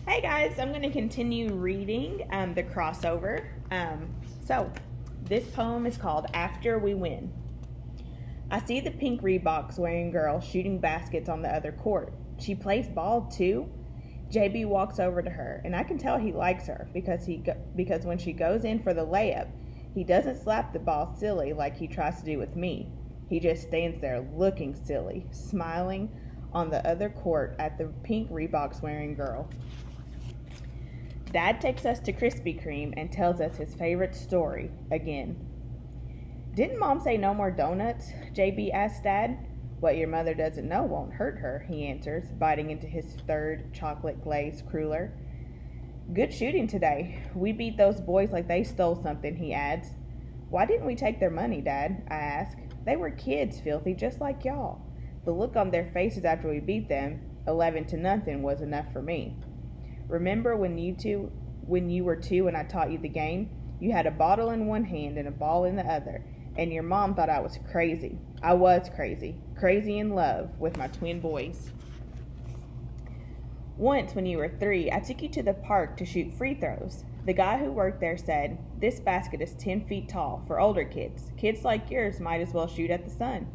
Hey guys, I'm going to continue reading the crossover. So, this poem is called After We Win. I see the pink Reeboks wearing girl shooting baskets on the other court. She plays ball too. JB walks over to her, and I can tell he likes her because when she goes in for the layup, he doesn't slap the ball silly like he tries to do with me. He just stands there looking silly, smiling on the other court at the pink Reeboks wearing girl. Dad takes us to Krispy Kreme and tells us his favorite story again. Didn't Mom say no more donuts? JB asked Dad. What your mother doesn't know won't hurt her, he answers, biting into his third chocolate glazed cruller. Good shooting today. We beat those boys like they stole something, he adds. Why didn't we take their money, Dad? I ask. They were kids, Filthy, just like y'all. The look on their faces after we beat them, 11-0, was enough for me. Remember when you were 2 and I taught you the game? You had a bottle in one hand and a ball in the other, and your mom thought I was crazy. I was crazy. Crazy in love with my twin boys. Once, when you were 3, I took you to the park to shoot free throws. The guy who worked there said, "This basket is 10 feet tall for older kids. Kids like yours might as well shoot at the sun."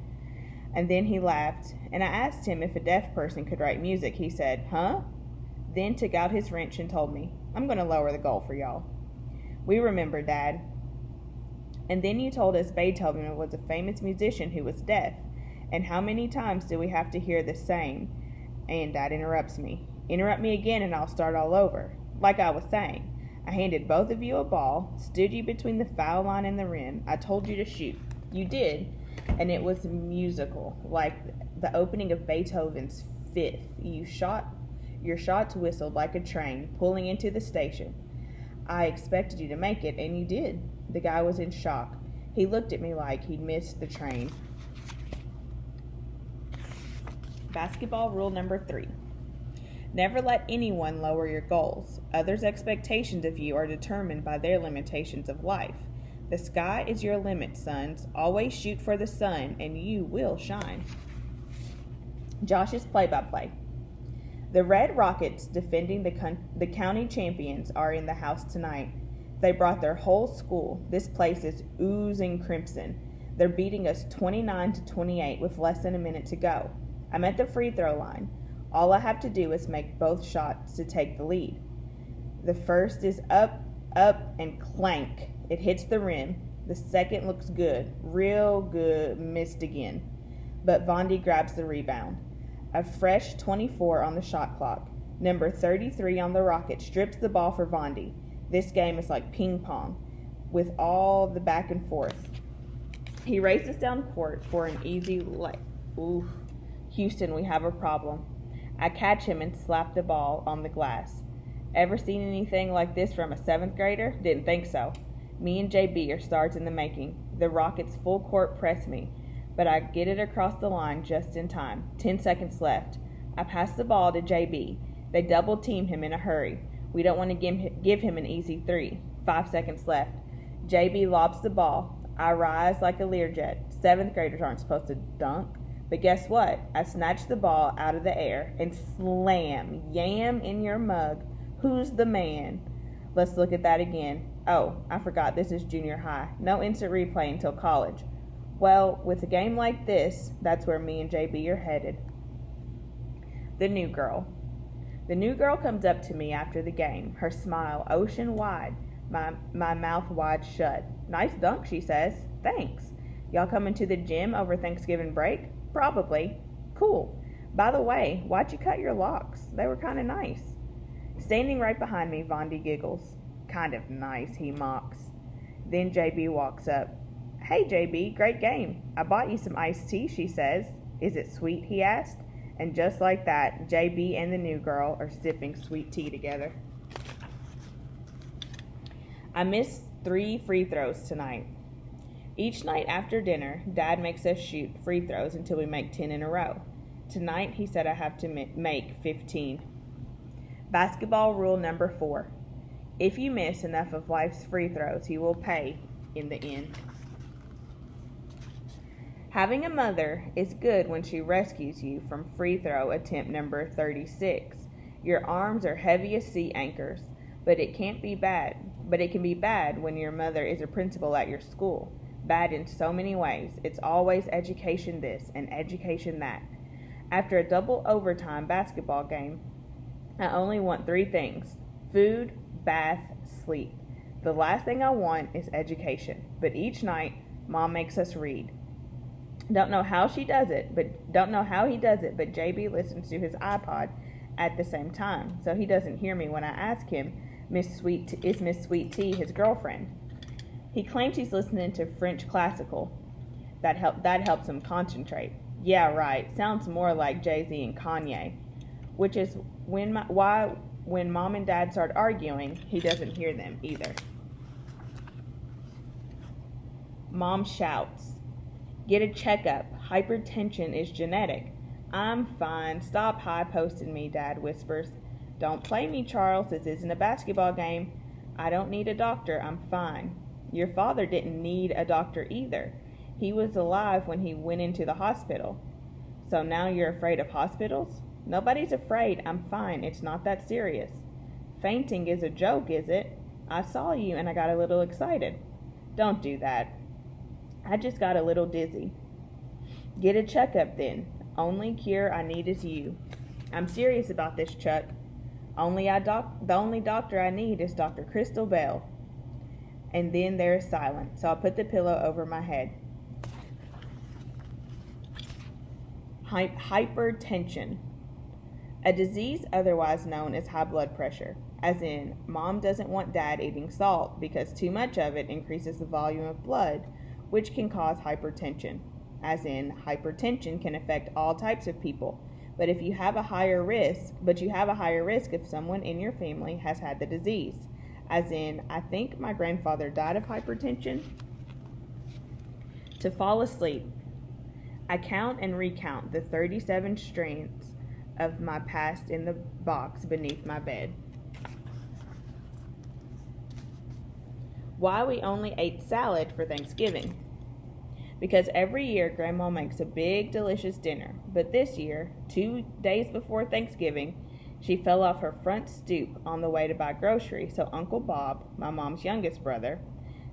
And then he laughed, and I asked him if a deaf person could write music. He said, "Huh?" Then took out his wrench and told me, "I'm going to lower the goal for y'all." We remember, Dad. And then you told us Beethoven was a famous musician who was deaf. And how many times do we have to hear the same? And Dad interrupts me. Interrupt me again and I'll start all over. Like I was saying, I handed both of you a ball, stood you between the foul line and the rim. I told you to shoot. You did, and it was musical, like the opening of Beethoven's Fifth. Your shots whistled like a train pulling into the station. I expected you to make it, and you did. The guy was in shock. He looked at me like he'd missed the train. Basketball rule number 3. Never let anyone lower your goals. Others' expectations of you are determined by their limitations of life. The sky is your limit, sons. Always shoot for the sun, and you will shine. Josh's play-by-play. The Red Rockets, defending the county champions, are in the house tonight. They brought their whole school. This place is oozing crimson. They're beating us 29-28 with less than a minute to go. I'm at the free throw line. All I have to do is make both shots to take the lead. The first is up, and clank. It hits the rim. The second looks good, real good, missed again. But Vondi grabs the rebound. A fresh 24 on the shot clock. Number 33 on the Rocket strips the ball for Vondi. This game is like ping pong, with all the back and forth. He races down court for an easy Ooh, Houston, we have a problem. I catch him and slap the ball on the glass. Ever seen anything like this from a 7th grader? Didn't think so. Me and JB are stars in the making. The Rockets full court press me, but I get it across the line just in time. 10 seconds left. I pass the ball to JB. They double team him in a hurry. We don't want to give him an easy 3. 5 seconds left. JB lobs the ball. I rise like a Learjet. 7th graders aren't supposed to dunk. But guess what? I snatch the ball out of the air and slam, yam in your mug. Who's the man? Let's look at that again. Oh, I forgot this is junior high. No instant replay until college. Well, with a game like this, that's where me and JB are headed. The new girl. The new girl comes up to me after the game, her smile ocean wide, my mouth wide shut. Nice dunk, she says. Thanks. Y'all coming to the gym over Thanksgiving break? Probably. Cool. By the way, why'd you cut your locks? They were kind of nice. Standing right behind me, Vondi giggles. Kind of nice, he mocks. Then JB walks up. Hey, JB, great game. I bought you some iced tea, she says. Is it sweet, he asked. And just like that, JB and the new girl are sipping sweet tea together. I missed 3 free throws tonight. Each night after dinner, Dad makes us shoot free throws until we make 10 in a row. Tonight, he said I have to make 15. Basketball rule number 4. If you miss enough of life's free throws, you will pay in the end. Having a mother is good when she rescues you from free throw attempt number 36. Your arms are heavy as sea anchors, but it can't be bad. But it can be bad when your mother is a principal at your school. Bad in so many ways. It's always education this and education that. After a double overtime basketball game, I only want 3 things: food, bath, sleep. The last thing I want is education. But each night, Mom makes us read. Don't know how he does it, but JB listens to his iPod at the same time, so he doesn't hear me when I ask him, is Miss Sweet Tea his girlfriend? He claims he's listening to French classical. That helps him concentrate. Yeah, right. Sounds more like Jay-Z and Kanye, which is why when Mom and Dad start arguing, he doesn't hear them either. Mom shouts, "Get a checkup. Hypertension is genetic." "I'm fine. Stop high-posting me," Dad whispers. "Don't play me, Charles. This isn't a basketball game. I don't need a doctor. I'm fine." Your father didn't need a doctor either. He was alive when he went into the hospital. So now you're afraid of hospitals? Nobody's afraid. I'm fine. It's not that serious. Fainting is a joke, is it? I saw you and I got a little excited. Don't do that. I just got a little dizzy. Get a checkup then. Only cure I need is you. I'm serious about this, Chuck. The only doctor I need is Dr. Crystal Bell. And then there is silence, so I put the pillow over my head. Hypertension. A disease otherwise known as high blood pressure, as in Mom doesn't want Dad eating salt because too much of it increases the volume of blood, which can cause hypertension, as in hypertension can affect all types of people, but you have a higher risk if someone in your family has had the disease, as in I think my grandfather died of hypertension. To fall asleep. I count and recount the 37 strands of my past in the box beneath my bed. Why we only ate salad for Thanksgiving. Because every year Grandma makes a big, delicious dinner, but this year, 2 days before Thanksgiving, she fell off her front stoop on the way to buy groceries, so Uncle Bob, my mom's youngest brother,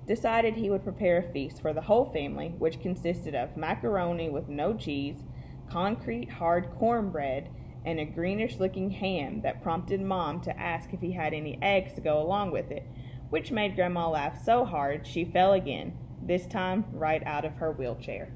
decided he would prepare a feast for the whole family, which consisted of macaroni with no cheese, concrete hard cornbread, and a greenish-looking ham that prompted Mom to ask if he had any eggs to go along with it, which made Grandma laugh so hard she fell again, this time right out of her wheelchair.